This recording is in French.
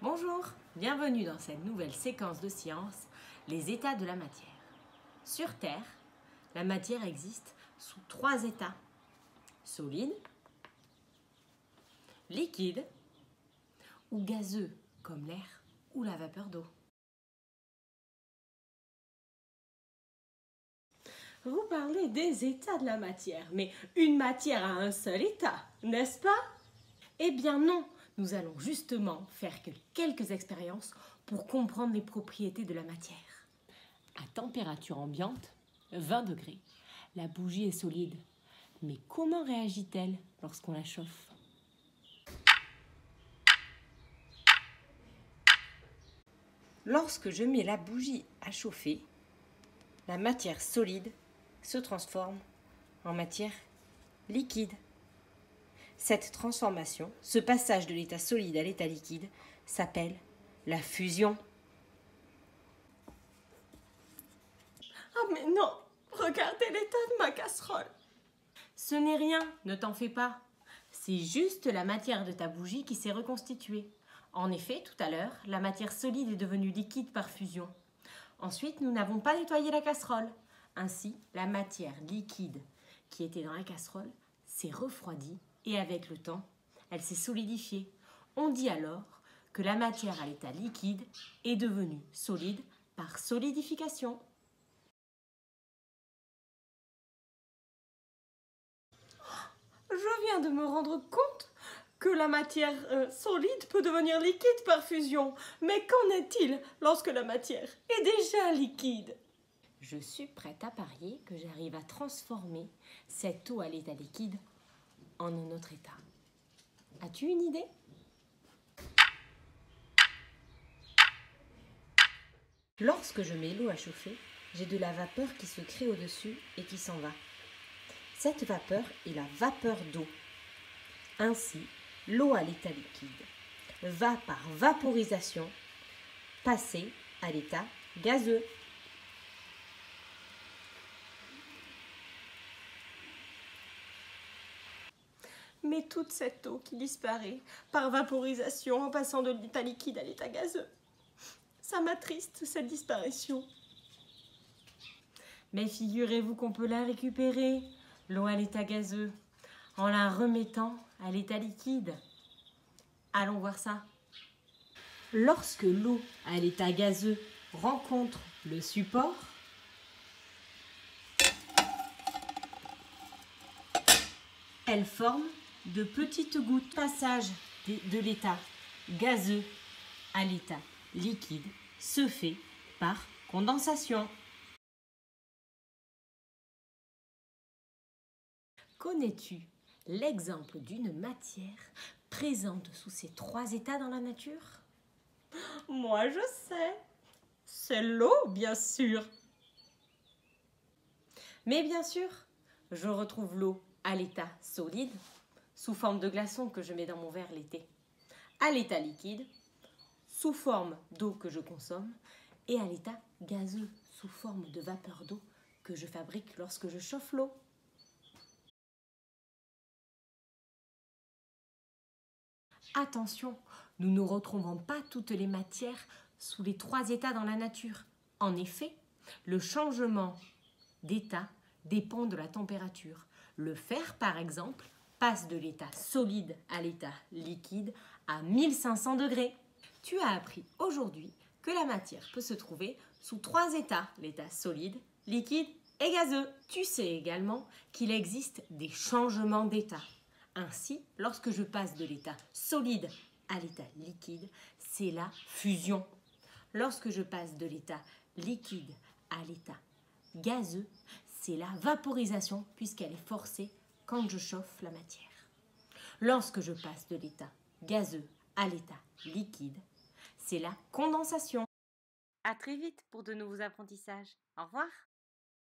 Bonjour, bienvenue dans cette nouvelle séquence de science, les états de la matière. Sur Terre, la matière existe sous 3 états: solide, liquide ou gazeux, comme l'air ou la vapeur d'eau. Vous parlez des états de la matière, mais une matière a un seul état, n'est-ce pas? Eh bien non, nous allons justement faire quelques expériences pour comprendre les propriétés de la matière. À température ambiante, 20 degrés, la bougie est solide. Mais comment réagit-elle lorsqu'on la chauffe? Lorsque je mets la bougie à chauffer, la matière solide se transforme en matière liquide. Cette transformation, ce passage de l'état solide à l'état liquide, s'appelle la fusion. Ah mais non, regardez l'état de ma casserole. Ce n'est rien, ne t'en fais pas. C'est juste la matière de ta bougie qui s'est reconstituée. En effet, tout à l'heure, la matière solide est devenue liquide par fusion. Ensuite, nous n'avons pas nettoyé la casserole. Ainsi, la matière liquide qui était dans la casserole s'est refroidie et avec le temps, elle s'est solidifiée. On dit alors que la matière à l'état liquide est devenue solide par solidification. Je viens de me rendre compte que la matière solide peut devenir liquide par fusion. Mais qu'en est-il lorsque la matière est déjà liquide? Je suis prête à parier que j'arrive à transformer cette eau à l'état liquide en un autre état. As-tu une idée? Lorsque je mets l'eau à chauffer, j'ai de la vapeur qui se crée au-dessus et qui s'en va. Cette vapeur est la vapeur d'eau. Ainsi, l'eau à l'état liquide va par vaporisation passer à l'état gazeux. Mais toute cette eau qui disparaît par vaporisation en passant de l'état liquide à l'état gazeux, ça m'attriste cette disparition. Mais figurez-vous qu'on peut la récupérer, l'eau à l'état gazeux, en la remettant à l'état liquide. Allons voir ça. Lorsque l'eau à l'état gazeux rencontre le support, elle forme de petites gouttes. Passage de l'état gazeux à l'état liquide se fait par condensation. Connais-tu l'exemple d'une matière présente sous ces 3 états dans la nature? Moi je sais, c'est l'eau bien sûr. Mais bien sûr, je retrouve l'eau à l'état solide, sous forme de glaçons que je mets dans mon verre l'été, à l'état liquide, sous forme d'eau que je consomme, et à l'état gazeux, sous forme de vapeur d'eau que je fabrique lorsque je chauffe l'eau. Attention, nous ne retrouvons pas toutes les matières sous les 3 états dans la nature. En effet, le changement d'état dépend de la température. Le fer, par exemple, passe de l'état solide à l'état liquide à 1500 degrés. Tu as appris aujourd'hui que la matière peut se trouver sous 3 états, l'état solide, liquide et gazeux. Tu sais également qu'il existe des changements d'état. Ainsi, lorsque je passe de l'état solide à l'état liquide, c'est la fusion. Lorsque je passe de l'état liquide à l'état gazeux, c'est la vaporisation puisqu'elle est forcée quand je chauffe la matière. Lorsque je passe de l'état gazeux à l'état liquide, c'est la condensation. À très vite pour de nouveaux apprentissages. Au revoir.